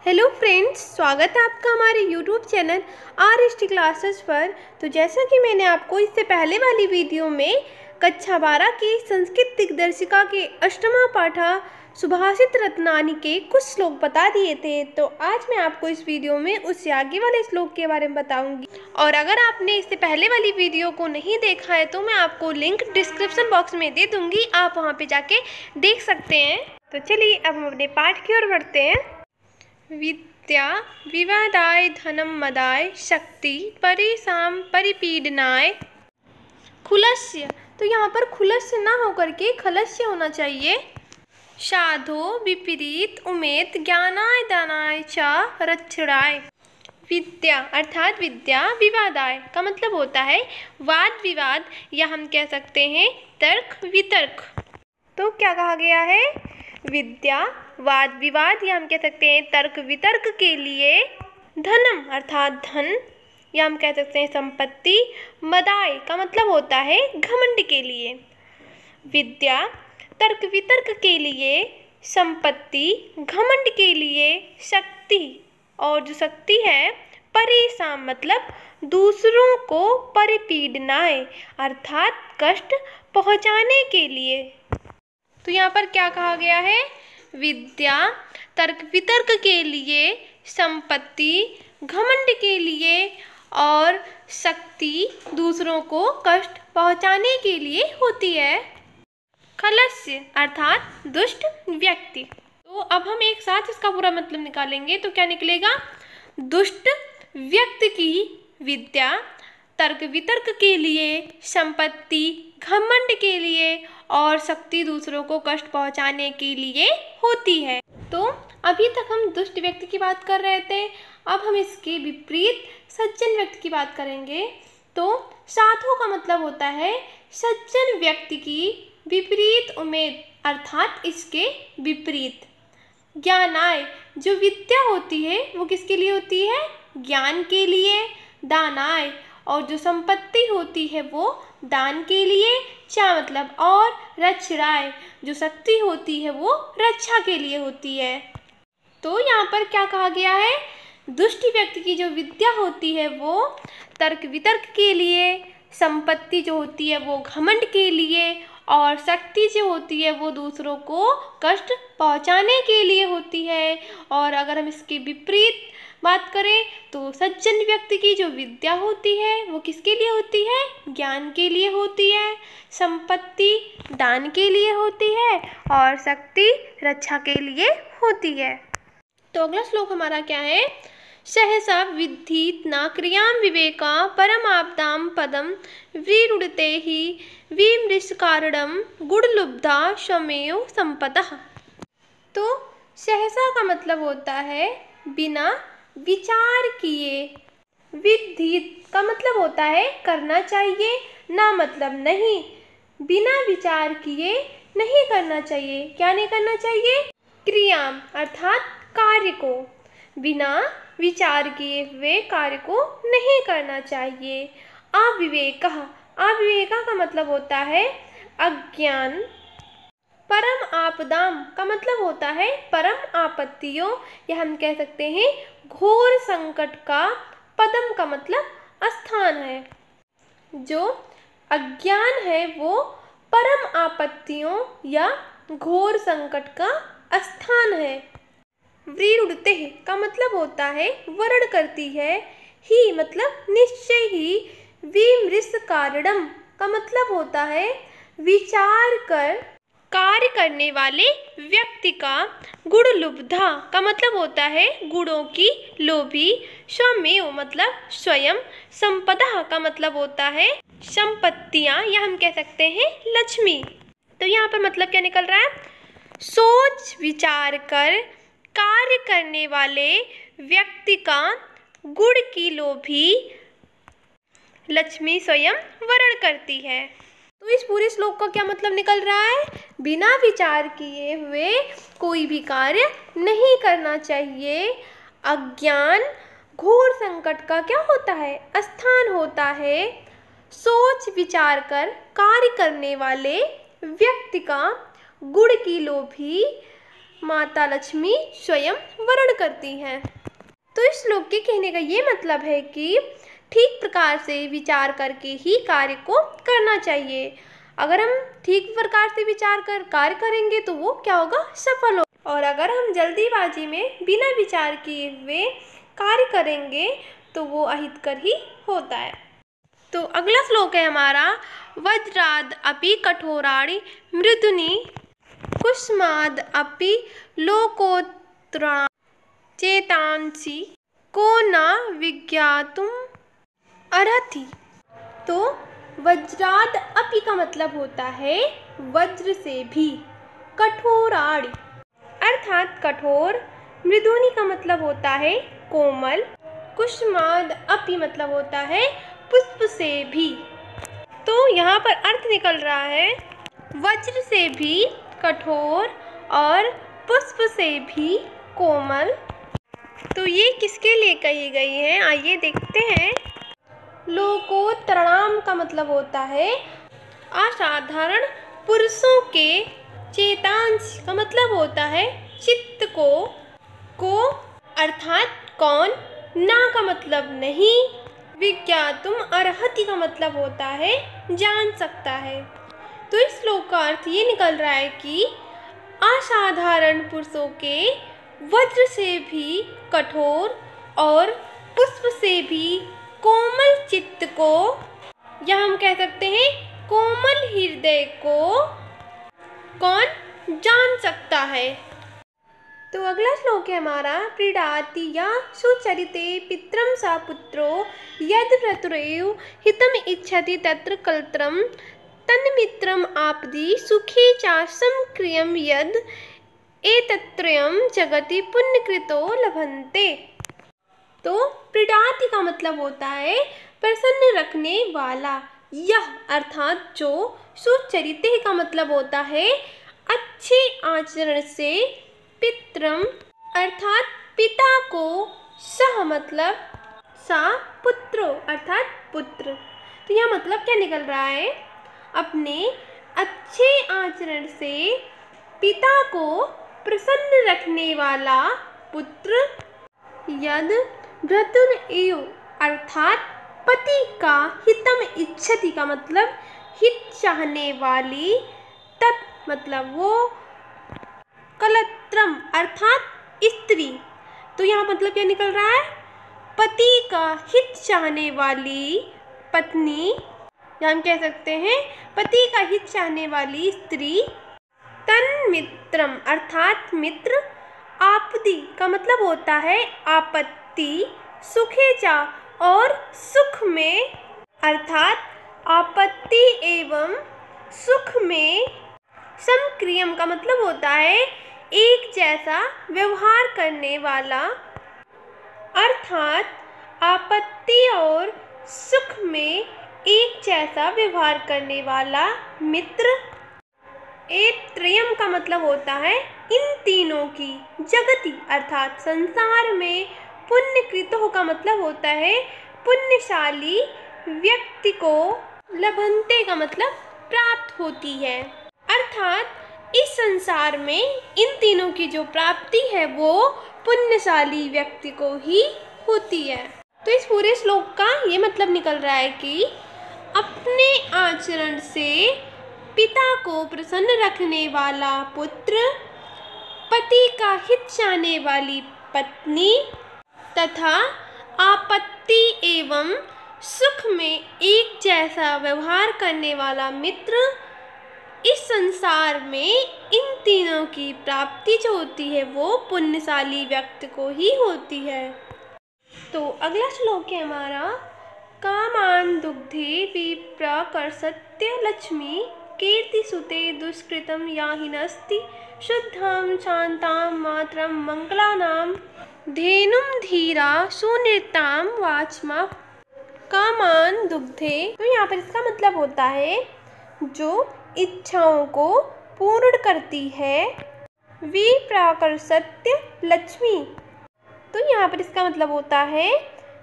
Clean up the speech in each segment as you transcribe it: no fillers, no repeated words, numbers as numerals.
Hello friends, स्वागत है आपका हमारे यूट्यूब चैनल RST क्लासेस पर। तो जैसा कि मैंने आपको इससे पहले वाली वीडियो में कक्षा 12 की संस्कृत दिग्दर्शिका के अष्टमा पाठा सुभाषित रत्नानी के कुछ श्लोक बता दिए थे, तो आज मैं आपको इस वीडियो में उससे आगे वाले श्लोक के बारे में बताऊंगी। और अगर आपने इससे पहले वाली वीडियो को नहीं देखा है तो मैं आपको लिंक डिस्क्रिप्शन बॉक्स में दे दूँगी, आप वहाँ पर जाके देख सकते हैं। तो चलिए अब हम अपने पाठ की ओर बढ़ते हैं। विद्या विवादाय धनम मदाय शक्ति परिसाम परिपीडनाय खुलस्य। तो यहाँ पर खुलस्य ना होकर के खलस्य होना चाहिए। साधो विपरीत उमेद ज्ञानाय दानाय च रक्षणाय। विद्या अर्थात विद्या विवादाय का मतलब होता है वाद विवाद, या हम कह सकते हैं तर्क वितर्क। तो क्या कहा गया है? विद्या वाद विवाद, या हम कह सकते हैं तर्क वितर्क के लिए, धनम अर्थात धन, या हम कह सकते हैं संपत्ति, मदाय का मतलब होता है घमंड के लिए। विद्या तर्क वितर्क के लिए, संपत्ति घमंड के लिए, शक्ति और जो शक्ति है परिसाम मतलब दूसरों को परिपीडनाय अर्थात कष्ट पहुँचाने के लिए। तो यहाँ पर क्या कहा गया है? विद्या तर्क वितर्क के लिए, संपत्ति घमंड के लिए और शक्ति दूसरों को कष्ट पहुँचाने के लिए होती है। खलस्य अर्थात दुष्ट व्यक्ति। तो अब हम एक साथ इसका पूरा मतलब निकालेंगे, तो क्या निकलेगा? दुष्ट व्यक्ति की विद्या तर्क वितर्क के लिए, संपत्ति घमंड के लिए और शक्ति दूसरों को कष्ट पहुंचाने के लिए होती है। तो अभी तक हम दुष्ट व्यक्ति की बात कर रहे थे, अब हम इसके विपरीत सज्जन व्यक्ति की बात करेंगे। तो साधु का मतलब होता है सज्जन व्यक्ति की विपरीत उम्मीद अर्थात इसके विपरीत। ज्ञानाय जो विद्या होती है वो किसके लिए होती है? ज्ञान के लिए। दानाय और जो संपत्ति होती है वो दान के लिए। चा मतलब और। रक्षणाय जो शक्ति होती है वो रक्षा के लिए होती है। तो यहाँ पर क्या कहा गया है? दुष्ट व्यक्ति की जो विद्या होती है वो तर्क वितर्क के लिए, संपत्ति जो होती है वो घमंड के लिए और शक्ति जो होती है वो दूसरों को कष्ट पहुँचाने के लिए होती है। और अगर हम इसके विपरीत बात करें तो सज्जन व्यक्ति की जो विद्या होती है वो किसके लिए होती है? ज्ञान के लिए होती है, संपत्ति दान के लिए होती है और शक्ति रक्षा के लिए होती है। तो अगला श्लोक हमारा क्या है? सहसा विद्धि न क्रियां विवेका परमाप्तां पदम विरुणते ही विमृषकारणं गुणलुब्धा स्वमेव संपदः। तो सहसा का मतलब होता है बिना विचार किए। विद्धि का मतलब होता है करना चाहिए, ना मतलब नहीं। बिना विचार किए नहीं करना चाहिए। क्या नहीं करना चाहिए? क्रिया अर्थात कार्य को बिना विचार किए हुए कार्य को नहीं करना चाहिए। अविवेकः अविवेका का मतलब होता है अज्ञान। परम आपदाम का मतलब होता है परम आपत्तियों, या हम कह सकते हैं घोर संकट का। पदम का मतलब स्थान है। जो अज्ञान है वो परम आपत्तियों या घोर संकट का स्थान है। विरुणते का मतलब होता है वर्ण करती है। ही मतलब निश्चय ही। विमृषकारणम का मतलब होता है विचार कर कार्य करने वाले व्यक्ति का। गुणलुब्धा का मतलब होता है गुणों की लोभी। स्वमेव मतलब स्वयं। संपदा का मतलब होता है संपत्तियां, या हम कह सकते हैं लक्ष्मी। तो यहाँ पर मतलब क्या निकल रहा है? सोच विचार कर कार्य करने वाले व्यक्ति का गुण की लोभी लक्ष्मी स्वयं वर्ण करती है। तो इस पूरे श्लोक का क्या मतलब निकल रहा है? बिना विचार किए हुए कोई भी कार्य नहीं करना चाहिए। अज्ञान घोर संकट का क्या होता है? स्थान होता है। सोच विचार कर कार्य करने वाले व्यक्ति का गुण की लोभी माता लक्ष्मी स्वयं वरण करती हैं। तो इस श्लोक के कहने का ये मतलब है कि ठीक प्रकार से विचार करके ही कार्य को करना चाहिए। अगर हम ठीक प्रकार से विचार कर कार्य करेंगे तो वो क्या होगा, सफल होगा। और अगर हम जल्दीबाजी में बिना विचार किए हुए कार्य करेंगे तो वो अहितकर ही होता है। तो अगला श्लोक है हमारा, वज्राद अपि कठोराणि मृदुनि कुसुमाद अपि लोकोत्तराणि चेतांसि को न विज्ञातुम अर्हति। तो वज्राद अपि का मतलब होता है वज्र से भी, कठोराणि अर्थात कठोर, मृदुनि का मतलब होता है कोमल, कुसुमाद अपि मतलब होता है पुष्प से भी। तो यहाँ पर अर्थ निकल रहा है वज्र से भी कठोर और पुष्प से भी कोमल। तो ये किसके लिए कही गई है, आइए देखते हैं। लोकोत्तराणाम का मतलब होता है असाधारण पुरुषों के, चेतांश का मतलब होता है चित्त को अर्थात कौन, ना का मतलब नहीं, विज्ञातुम अर्हति का मतलब होता है जान सकता है। तो इस श्लोक का अर्थ ये निकल रहा है कि असाधारण पुरुषों के वज्र से भी कठोर और पुष्प से भी कोमल चित्त को, या हम कह सकते हैं कोमल हृदय को कौन जान सकता है। तो अगला श्लोक है हमारा, प्रीडाति या सुचरिते पित्रम सा पुत्रो यद भ्रातुरेव हितम इच्छति तत्र कलत्रम तन्मित्रम आपदी सुखे चासम क्रियम यद एतत्रयम जगति पुण्यकृतो लभन्ते। तो प्रीडाति का मतलब होता है प्रसन्न रखने वाला, यह अर्थात जो, सुचरिते का मतलब होता है अच्छे आचरण से, पित्रम अर्थात पिता को, सह मतलब सा पुत्रो अर्थात पुत्र। तो यह मतलब क्या निकल रहा है, अपने अच्छे आचरण से पिता को प्रसन्न रखने वाला पुत्र, यद भ्रातुर एव अर्थात पति का, हितम इच्छति का मतलब हित चाहने वाली, तत् मतलब वो, कलत्रम अर्थात स्त्री। तो यहाँ मतलब क्या निकल रहा है, पति का हित चाहने वाली पत्नी, या हम कह सकते हैं पति का हित चाहने वाली स्त्री, तन्मित्रम अर्थात मित्र, आपदी का मतलब होता है आपत्ति, सुखेचा और सुख में अर्थात आपत्ति एवं सुख में, समक्रियम का मतलब होता है एक जैसा व्यवहार करने वाला, अर्थात आपत्ति और सुख में एक जैसा व्यवहार करने वाला मित्र। एत्रयम का मतलब होता है इन तीनों की, जगति अर्थात संसार में, पुण्यकृतो का मतलब होता है पुण्यशाली व्यक्ति को, लभन्ते का मतलब प्राप्त होती है, अर्थात इस संसार में इन तीनों की जो प्राप्ति है वो पुण्यशाली व्यक्ति को ही होती है। तो इस पूरे श्लोक का ये मतलब निकल रहा है कि अपने आचरण से पिता को प्रसन्न रखने वाला पुत्र, पति का हित चाहने वाली पत्नी तथा आपत्ति एवं सुख में एक जैसा व्यवहार करने वाला मित्र, इस संसार में इन तीनों की प्राप्ति जो होती है वो पुण्यशाली व्यक्ति को ही होती है। तो अगला श्लोक है हमारा, कामान दुग्धे विप्रकर्षत्य लक्ष्मी कीर्तिसुते दुष्कृतं याहिनस्ति शुद्धां शान्तां मातरं मंगलानां धेनुं धीरा सुनितां वाचमा कामान दुग्धे। तो यहाँ पर इसका मतलब होता है जो इच्छाओं को पूर्ण करती है, विप्रकर्षत्य लक्ष्मी। तो यहाँ पर इसका मतलब होता है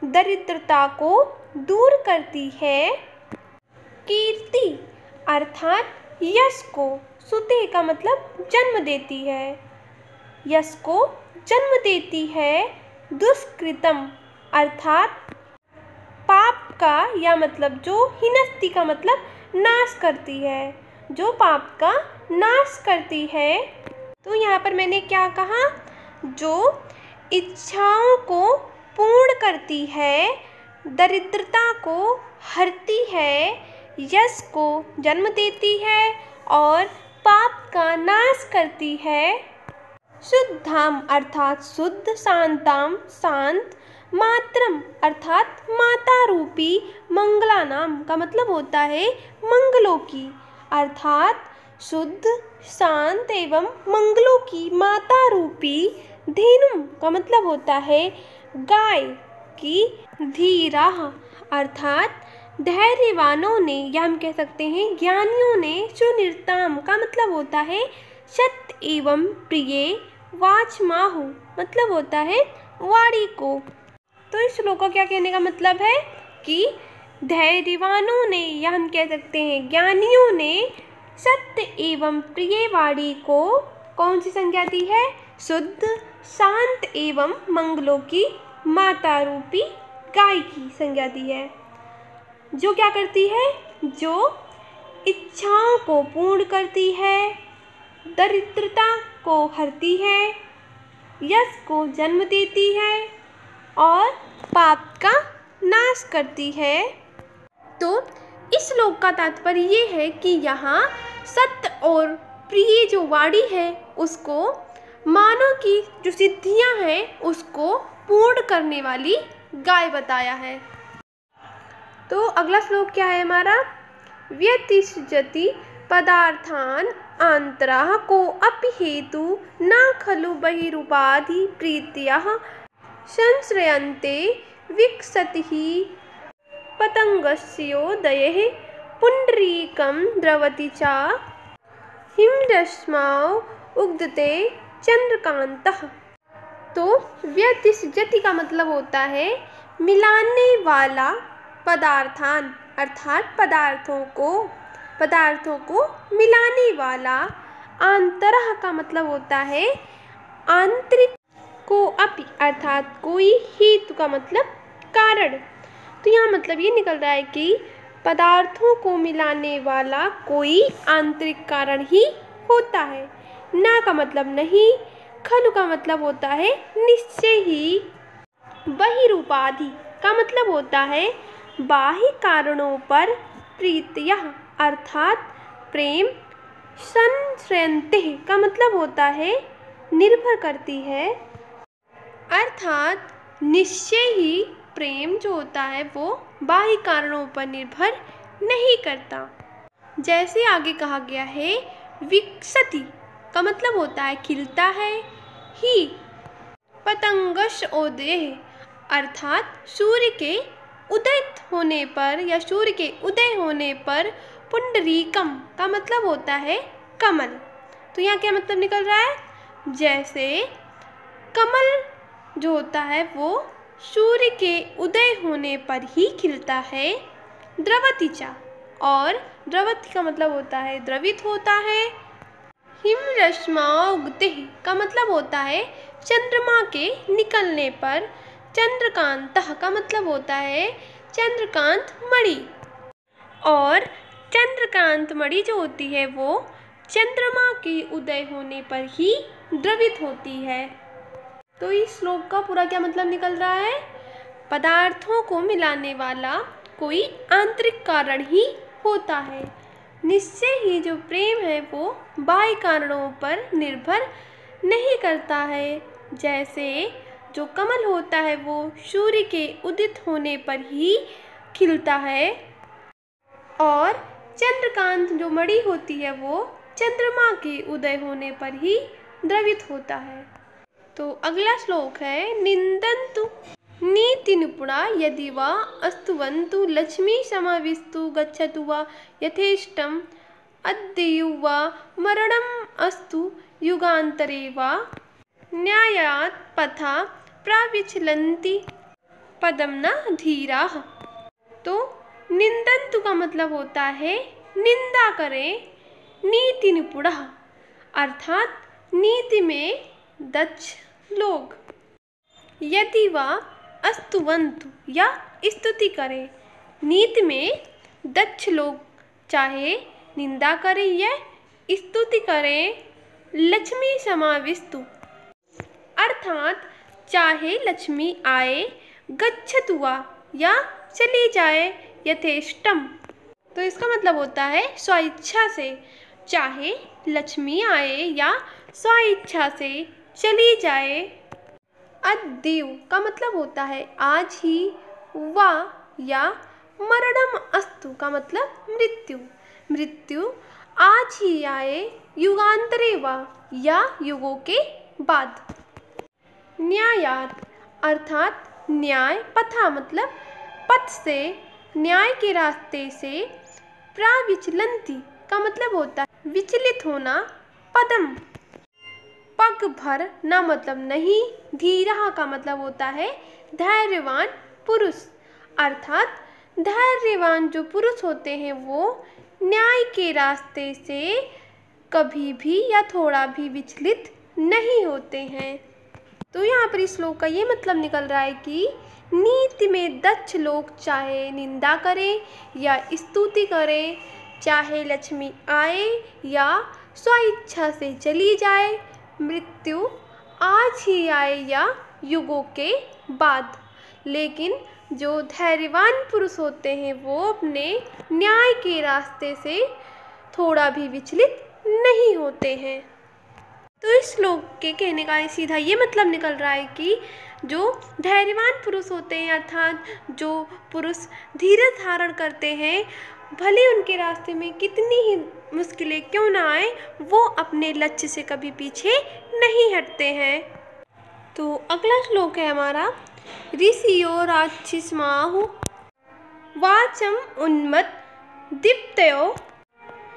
दरिद्रता को दूर करती है, कीर्ति अर्थात यश को, सुते का मतलब जन्म देती है, यश को जन्म देती है। दुष्कृतम अर्थात पाप का या मतलब जो हिनस्ति का मतलब नाश करती है, जो पाप का नाश करती है। तो यहाँ पर मैंने क्या कहा, जो इच्छाओं को पूर्ण करती है, दरिद्रता को हरती है, यश को जन्म देती है और पाप का नाश करती है। शुद्धाम अर्थात शुद्ध, शांताम शांत, मातरम अर्थात माता रूपी, मंगलानाम का मतलब होता है मंगलों की, अर्थात शुद्ध, शांत एवं मंगलों की माता रूपी, धेनुम का मतलब होता है गाय की, धीरा अर्थात धैर्यवानों ने, या हम कह सकते हैं ज्ञानियों ने, सुनिरताम का मतलब होता है सत्य एवं प्रिय, वाचमाहु मतलब होता है वाणी को। तो इस श्लोक का क्या कहने का मतलब है कि धैर्यवानों ने, या हम कह सकते हैं ज्ञानियों ने, सत्य एवं प्रिय वाणी को कौन सी संज्ञा दी है, शुद्ध, शांत एवं मंगलों की माता रूपी गाय की संज्ञा दी है, जो क्या करती है, जो इच्छाओं को पूर्ण करती है, दरिद्रता को हरती है, यश को जन्म देती है और पाप का नाश करती है। तो इस श्लोक का तात्पर्य ये है कि यहाँ सत्य और प्रिय जो वाणी है उसको, मानव की जो सिद्धियाँ हैं उसको पूर्ण करने वाली गाय बताया है। तो अगला श्लोक क्या है हमारा, व्यतिष्ठति पदार्थान आंतराः को अपि हेतु न खलु बहिरूपाधि प्रीत्याः संश्रयन्ते विकसतिः पतंगस्योदयः पुंडरीकं द्रवति च हिमरश्मौ उद्गते चंद्रकांतः। तो व्यतिष्ठति का मतलब होता है मिलाने वाला, पदार्थान अर्थात पदार्थों को मिलाने वाला, आंतरः का मतलब होता है आंतरिक, को अपि अर्थात कोई, हेतु का मतलब कारण। तो यहाँ मतलब ये निकल रहा है कि पदार्थों को मिलाने वाला कोई आंतरिक कारण ही होता है। ना का मतलब नहीं, खलु का मतलब होता है निश्चय ही, बहिरूपाधि का मतलब होता है बाह्य कारणों पर, प्रीत्यः अर्थात प्रेम, संश्रयन्ते का मतलब होता है निर्भर करती है, अर्थात निश्चय ही प्रेम जो होता है वो बाह्य कारणों पर निर्भर नहीं करता। जैसे आगे कहा गया है, विकसति का मतलब होता है खिलता है, ही पतंगस्योदयः अर्थात सूर्य के उदित होने पर या सूर्य के उदय होने पर, पुंडरीकम का मतलब होता है कमल। तो यहाँ क्या मतलब निकल रहा है, जैसे कमल जो होता है वो सूर्य के उदय होने पर ही खिलता है, द्रवति च, और द्रवति का मतलब होता है द्रवित होता है, हिमरश्मौगते का मतलब होता है चंद्रमा के निकलने पर, चंद्रकांतः का मतलब होता है चंद्रकांत मणि, और चंद्रकांत मणि जो होती है वो चंद्रमा के उदय होने पर ही द्रवित होती है। तो इस श्लोक का पूरा क्या मतलब निकल रहा है, पदार्थों को मिलाने वाला कोई आंतरिक कारण ही होता है, निश्चय ही जो प्रेम है वो बाह्य कारणों पर निर्भर नहीं करता है। जैसे जो कमल होता है वो सूर्य के उदित होने पर ही खिलता है, और चंद्रकांत जो मणि होती है वो चंद्रमा के उदय होने पर ही द्रवित होता है। तो अगला श्लोक है, निंदन्तु नीति निपुणा यदि वा अस्तुवन्तु लक्ष्मी समाविस्तु गच्छतु वा यथेष्टम अद्यु वा मरणम अस्तु युगांतरे वा न्यायात् पथा प्रविचलन्ति पदम न धीराः। तो निंदन्तु का मतलब होता है निंदा करें, नीति निपुणः अर्थात नीति में दक्ष लोग। यदि वह स्तुवन्तु या स्तुति करें। नीति में दक्ष लोग चाहे निंदा करें या स्तुति करें, लक्ष्मी समाविस्तु, अर्थात चाहे लक्ष्मी आए, गच्छतु वा या चली जाए, यथेष्टम। तो इसका मतलब होता है स्वेच्छा से, चाहे लक्ष्मी आए या स्वेच्छा से चली जाए। अद्यु का मतलब होता है आज ही, वा या मरणम अस्तु का मतलब मृत्यु, मृत्यु आज ही आए, युगांतरे वा या युगों के बाद। न्यायात् अर्थात न्याय पथा मतलब पथ से, न्याय के रास्ते से। प्राविचलन्ति का मतलब होता है विचलित होना। पदम पग भर ना मतलब नहीं। धीरः का मतलब होता है धैर्यवान पुरुष, अर्थात धैर्यवान जो पुरुष होते हैं वो न्याय के रास्ते से कभी भी या थोड़ा भी विचलित नहीं होते हैं। तो यहाँ पर इस श्लोक का ये मतलब निकल रहा है कि नीति में दक्ष लोग चाहे निंदा करें या स्तुति करें, चाहे लक्ष्मी आए या स्वेच्छा से चली जाए, मृत्यु आज ही आए या युगों के बाद, लेकिन जो धैर्यवान पुरुष होते हैं वो अपने न्याय के रास्ते से थोड़ा भी विचलित नहीं होते हैं। तो इस श्लोक के कहने का सीधा ये मतलब निकल रहा है कि जो धैर्यवान पुरुष होते हैं, अर्थात जो पुरुष धीरज धारण करते हैं, भले उनके रास्ते में कितनी ही मुश्किलें क्यों ना आए, वो अपने लक्ष्य से कभी पीछे नहीं हटते हैं। तो अगला श्लोक है हमारा, ऋषियो राक्षिस्माहु वाचम उन्मत दीप्तयो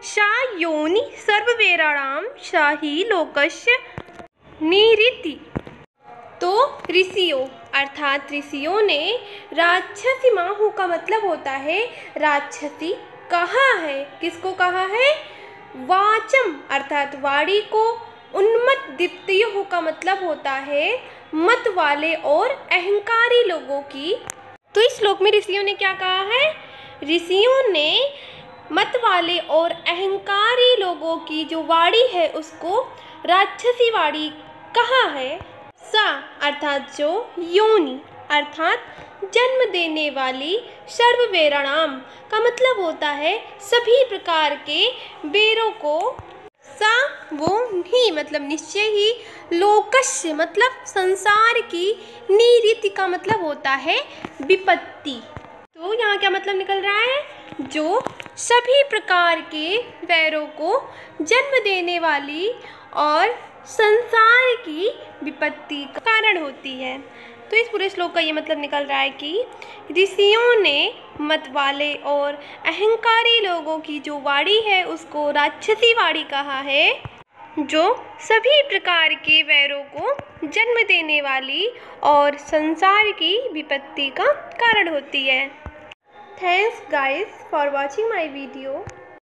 सा योनि सर्ववेराणाम सा ही लोकस्य निरीति। तो ऋषियों अर्थात ऋषियों ने राक्षसी माहु का मतलब होता है राक्षसी कहा है। किसको कहा है? वाचम अर्थात वाणी को। उन्मत्त दीप्तयोः का मतलब होता है मत वाले और अहंकारी लोगों की। तो इस श्लोक में ऋषियों ने क्या कहा है? ऋषियों ने मत वाले और अहंकारी लोगों की जो वाणी है उसको राक्षसी वाणी कहा है। सा अर्थात जो, योनि अर्थात जन्म देने वाली, सर्ववेराणाम का मतलब होता है सभी प्रकार के वेरों को। सा वो ही मतलब निश्चय ही, लोकस्य मतलब संसार की, निरीति का मतलब होता है विपत्ति। तो यहाँ क्या मतलब निकल रहा है? जो सभी प्रकार के वैरों को जन्म देने वाली और संसार की विपत्ति का कारण होती है। तो इस पूरे श्लोक का ये मतलब निकल रहा है कि ऋषियों ने मत वाले और अहंकारी लोगों की जो वाणी है उसको राक्षसी वाणी कहा है, जो सभी प्रकार के वैरों को जन्म देने वाली और संसार की विपत्ति का कारण होती है। Thanks guys for watching my video.